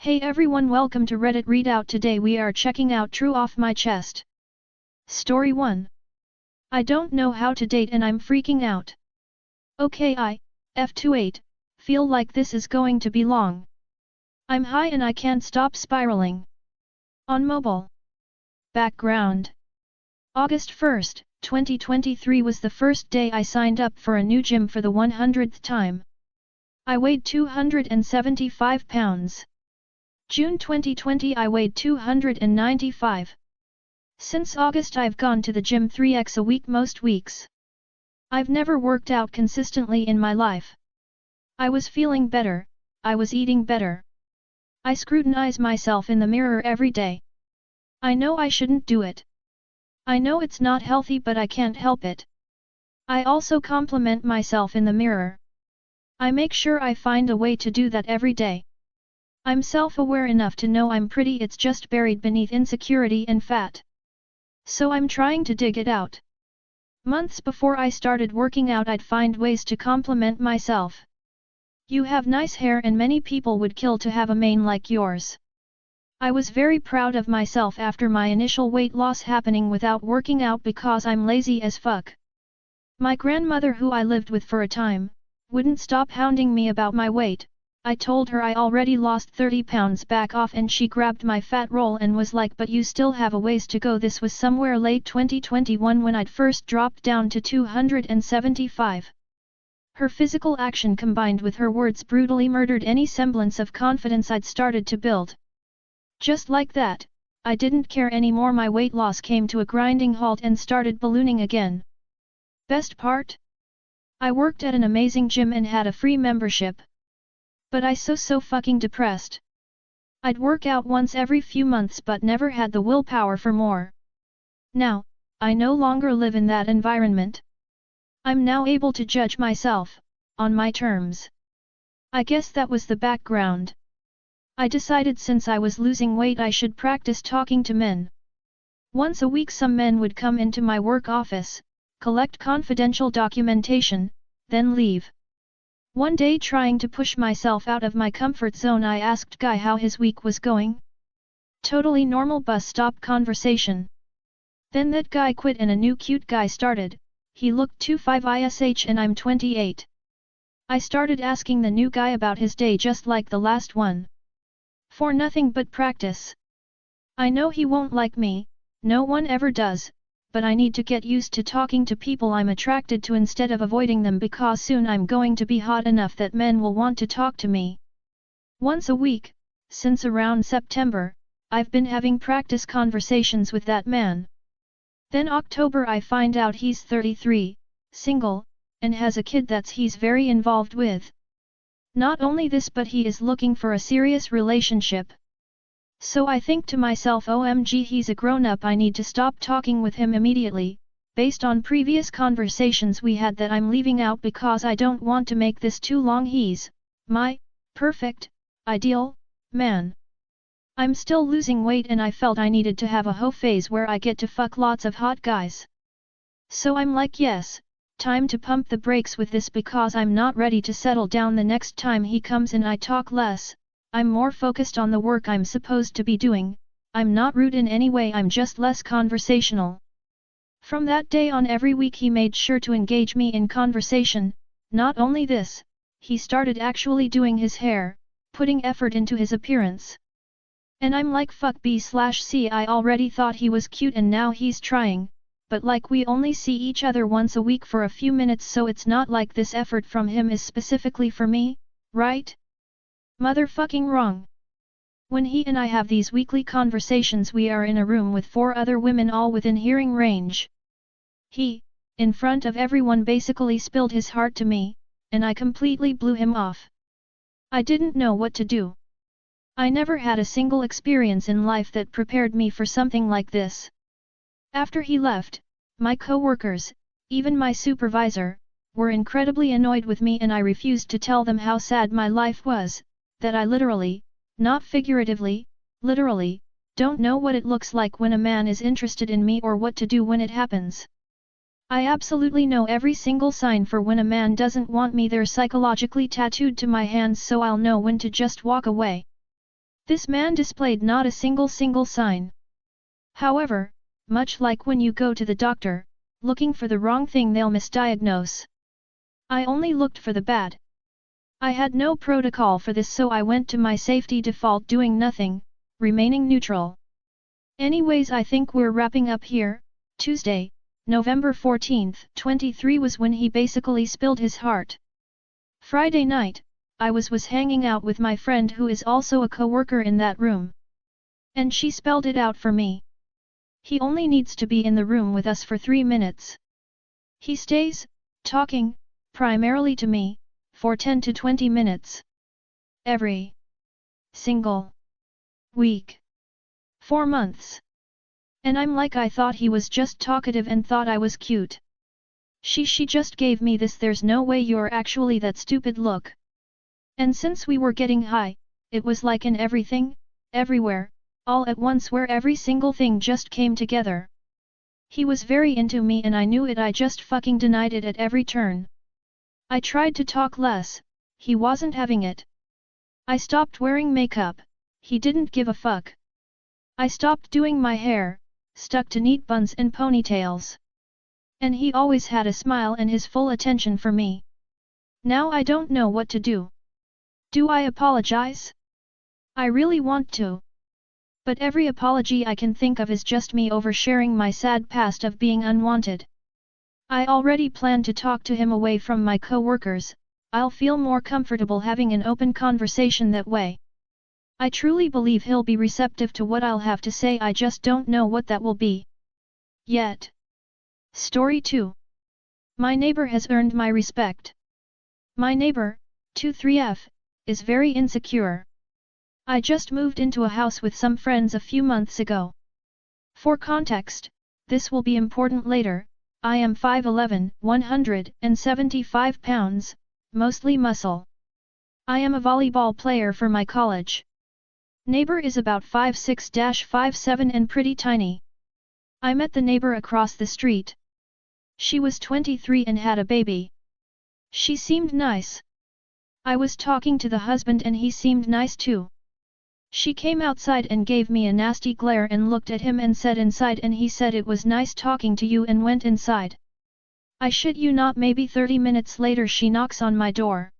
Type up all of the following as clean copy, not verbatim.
Hey everyone, welcome to Reddit Readout. Today we are checking out True Off My Chest. Story 1. I don't know how to date and I'm freaking out. Okay, F28, feel like this is going to be long. I'm high and I can't stop spiraling. On mobile. Background. August 1st, 2023 was the first day I signed up for a new gym for the 100th time. I weighed 275 pounds. June 2020 I weighed 295. Since August I've gone to the gym 3x a week most weeks. I've never worked out consistently in my life. I was feeling better, I was eating better. I scrutinize myself in the mirror every day. I know I shouldn't do it. I know it's not healthy but I can't help it. I also compliment myself in the mirror. I make sure I find a way to do that every day. I'm self-aware enough to know I'm pretty, it's just buried beneath insecurity and fat. So I'm trying to dig it out. Months before I started working out I'd find ways to compliment myself. You have nice hair and many people would kill to have a mane like yours. I was very proud of myself after my initial weight loss happening without working out because I'm lazy as fuck. My grandmother, who I lived with for a time, wouldn't stop hounding me about my weight. I told her I already lost 30 pounds back off and she grabbed my fat roll and was like, but you still have a ways to go. This was somewhere late 2021 when I'd first dropped down to 275. Her physical action combined with her words brutally murdered any semblance of confidence I'd started to build. Just like that, I didn't care anymore. My weight loss came to a grinding halt and started ballooning again. Best part? I worked at an amazing gym and had a free membership. But I so fucking depressed. I'd work out once every few months but never had the willpower for more. Now, I no longer live in that environment. I'm now able to judge myself, on my terms. I guess that was the background. I decided since I was losing weight I should practice talking to men. Once a week some men would come into my work office, collect confidential documentation, then leave. One day, trying to push myself out of my comfort zone, I asked Guy how his week was going. Totally normal bus stop conversation. Then that guy quit and a new cute guy started. He looked 25ish and I'm 28. I started asking the new guy about his day just like the last one. For nothing but practice. I know he won't like me, no one ever does, but I need to get used to talking to people I'm attracted to instead of avoiding them because soon I'm going to be hot enough that men will want to talk to me. Once a week, since around September, I've been having practice conversations with that man. Then October I find out he's 33, single, and has a kid that he's very involved with. Not only this but he is looking for a serious relationship. So I think to myself, OMG, he's a grown-up, I need to stop talking with him immediately, based on previous conversations we had that I'm leaving out because I don't want to make this too long. He's my perfect, ideal man. I'm still losing weight and I felt I needed to have a hoe phase where I get to fuck lots of hot guys. So I'm like, yes, time to pump the brakes with this because I'm not ready to settle down the next time he comes and I talk less. I'm more focused on the work I'm supposed to be doing. I'm not rude in any way, I'm just less conversational. From that day on, every week he made sure to engage me in conversation. Not only this, he started actually doing his hair, putting effort into his appearance. And I'm like, fuck B/C, I already thought he was cute and now he's trying, but like we only see each other once a week for a few minutes, so it's not like this effort from him is specifically for me, right? Motherfucking wrong. When he and I have these weekly conversations, we are in a room with 4 other women all within hearing range. He, in front of everyone, basically spilled his heart to me, and I completely blew him off. I didn't know what to do. I never had a single experience in life that prepared me for something like this. After he left, my coworkers, even my supervisor, were incredibly annoyed with me and I refused to tell them how sad my life was. That I literally, not figuratively, literally, don't know what it looks like when a man is interested in me or what to do when it happens. I absolutely know every single sign for when a man doesn't want me. They're psychologically tattooed to my hands, so I'll know when to just walk away. This man displayed not a single sign. However, much like when you go to the doctor, looking for the wrong thing they'll misdiagnose. I only looked for the bad. I had no protocol for this, so I went to my safety default, doing nothing, remaining neutral. Anyways, I think we're wrapping up here. Tuesday, November 14th, 23 was when he basically spilled his heart. Friday night, I was hanging out with my friend who is also a co-worker in that room. And she spelled it out for me. He only needs to be in the room with us for 3 minutes. He stays, talking, primarily to me, for 10 to 20 minutes. Every single week. 4 months. And I'm like, I thought he was just talkative and thought I was cute. She just gave me this "there's no way you're actually that stupid" look. And since we were getting high, it was like in everything, everywhere, all at once, where every single thing just came together. He was very into me and I knew it, I just fucking denied it at every turn. I tried to talk less, he wasn't having it. I stopped wearing makeup, he didn't give a fuck. I stopped doing my hair, stuck to neat buns and ponytails. And he always had a smile and his full attention for me. Now I don't know what to do. Do I apologize? I really want to. But every apology I can think of is just me oversharing my sad past of being unwanted. I already plan to talk to him away from my co-workers. I'll feel more comfortable having an open conversation that way. I truly believe he'll be receptive to what I'll have to say, I just don't know what that will be. Yet. Story 2. My neighbor has earned my respect. My neighbor, 23F, is very insecure. I just moved into a house with some friends a few months ago. For context, this will be important later. I am 5'11", 175 pounds, mostly muscle. I am a volleyball player for my college. Neighbor is about 5'6", 5'7" and pretty tiny. I met the neighbor across the street. She was 23 and had a baby. She seemed nice. I was talking to the husband and he seemed nice too. She came outside and gave me a nasty glare and looked at him and said inside, and he said it was nice talking to you and went inside. I shit you not, maybe 30 minutes later she knocks on my door.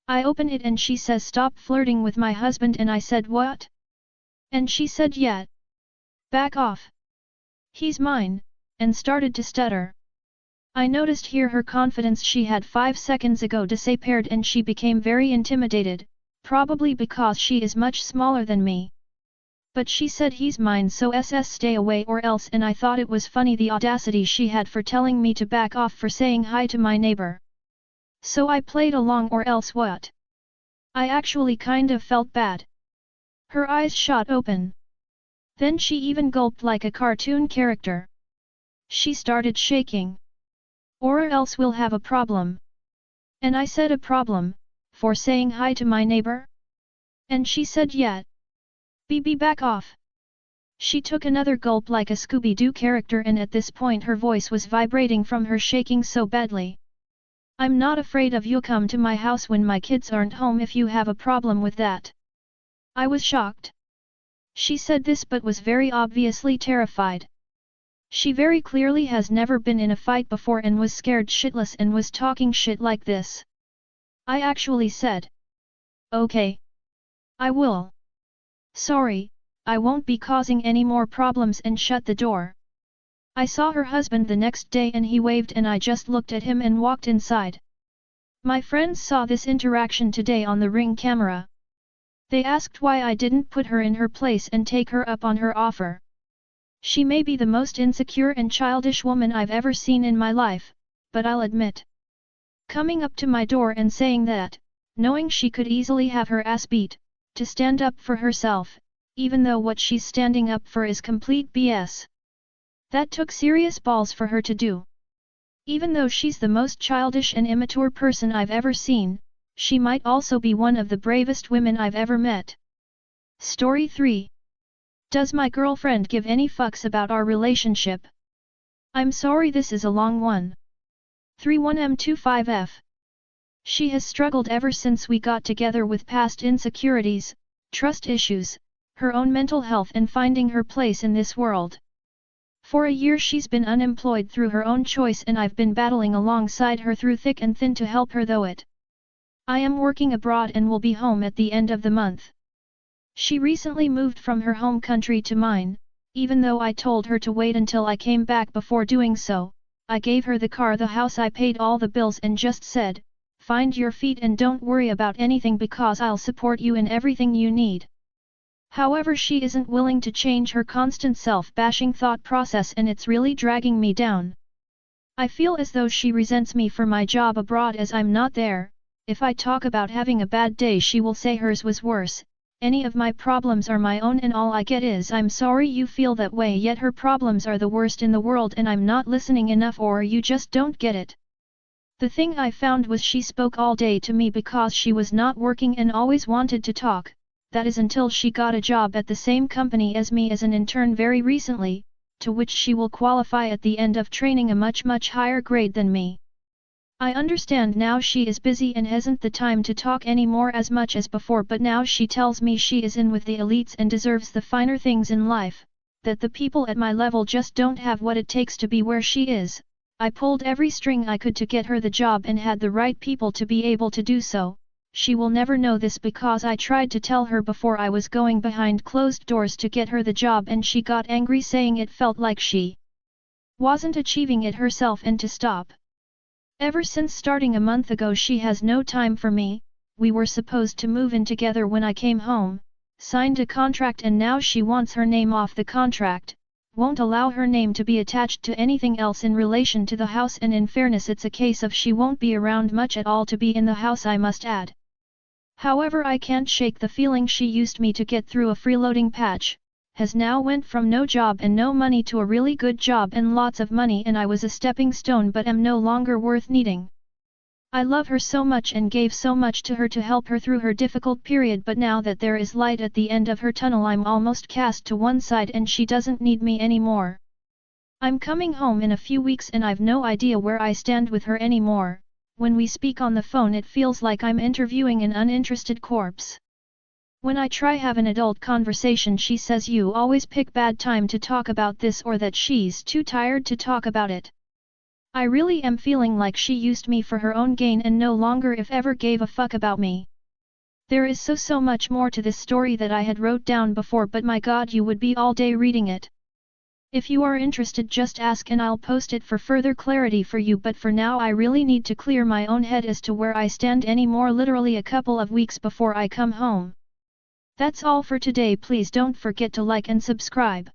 I open it and she says stop flirting with my husband, and I said what? And she said yeah. Back off. He's mine, and started to stutter. I noticed here her confidence she had 5 seconds ago disappeared and she became very intimidated, probably because she is much smaller than me. But she said he's mine, so stay away or else, and I thought it was funny the audacity she had for telling me to back off for saying hi to my neighbor. So I played along, or else what? I actually kind of felt bad. Her eyes shot open. Then she even gulped like a cartoon character. She started shaking. Or else we'll have a problem. And I said a problem? For saying hi to my neighbor? And she said yeah. BB back off. She took another gulp like a Scooby-Doo character, and at this point her voice was vibrating from her shaking so badly. I'm not afraid of you. Come to my house when my kids aren't home if you have a problem with that. I was shocked. She said this but was very obviously terrified. She very clearly has never been in a fight before and was scared shitless and was talking shit like this. I actually said, okay. I will. Sorry, I won't be causing any more problems, and shut the door. I saw her husband the next day and he waved and I just looked at him and walked inside. My friends saw this interaction today on the Ring camera. They asked why I didn't put her in her place and take her up on her offer. She may be the most insecure and childish woman I've ever seen in my life, but I'll admit. Coming up to my door and saying that, knowing she could easily have her ass beat, to stand up for herself, even though what she's standing up for is complete BS. That took serious balls for her to do. Even though she's the most childish and immature person I've ever seen, she might also be one of the bravest women I've ever met. Story 3. Does my girlfriend give any fucks about our relationship? I'm sorry, this is a long one. 31M25F. She has struggled ever since we got together with past insecurities, trust issues, her own mental health and finding her place in this world. For a year she's been unemployed through her own choice and I've been battling alongside her through thick and thin to help her though it. I am working abroad and will be home at the end of the month. She recently moved from her home country to mine, even though I told her to wait until I came back before doing so. I gave her the car, the house, I paid all the bills and just said, find your feet and don't worry about anything because I'll support you in everything you need. However, she isn't willing to change her constant self-bashing thought process and it's really dragging me down. I feel as though she resents me for my job abroad as I'm not there. If I talk about having a bad day she will say hers was worse. Any of my problems are my own and all I get is I'm sorry you feel that way, yet her problems are the worst in the world and I'm not listening enough or you just don't get it. The thing I found was she spoke all day to me because she was not working and always wanted to talk. That is until she got a job at the same company as me as an intern very recently, to which she will qualify at the end of training a much higher grade than me. I understand now she is busy and hasn't the time to talk anymore as much as before, but now she tells me she is in with the elites and deserves the finer things in life, that the people at my level just don't have what it takes to be where she is. I pulled every string I could to get her the job and had the right people to be able to do so. She will never know this because I tried to tell her before I was going behind closed doors to get her the job and she got angry saying it felt like she wasn't achieving it herself and to stop. Ever since starting a month ago she has no time for me. We were supposed to move in together when I came home, signed a contract and now she wants her name off the contract, won't allow her name to be attached to anything else in relation to the house, and in fairness it's a case of she won't be around much at all to be in the house, I must add. However, I can't shake the feeling she used me to get through a freeloading patch, has now went from no job and no money to a really good job and lots of money, and I was a stepping stone but am no longer worth needing. I love her so much and gave so much to her to help her through her difficult period, but now that there is light at the end of her tunnel I'm almost cast to one side and she doesn't need me anymore. I'm coming home in a few weeks and I've no idea where I stand with her anymore. When we speak on the phone it feels like I'm interviewing an uninterested corpse. When I try have an adult conversation she says you always pick bad time to talk about this or that she's too tired to talk about it. I really am feeling like she used me for her own gain and no longer if ever gave a fuck about me. There is so much more to this story that I had wrote down before, but my god, you would be all day reading it. If you are interested just ask and I'll post it for further clarity for you, but for now I really need to clear my own head as to where I stand anymore, literally a couple of weeks before I come home. That's all for today. Please don't forget to like and subscribe.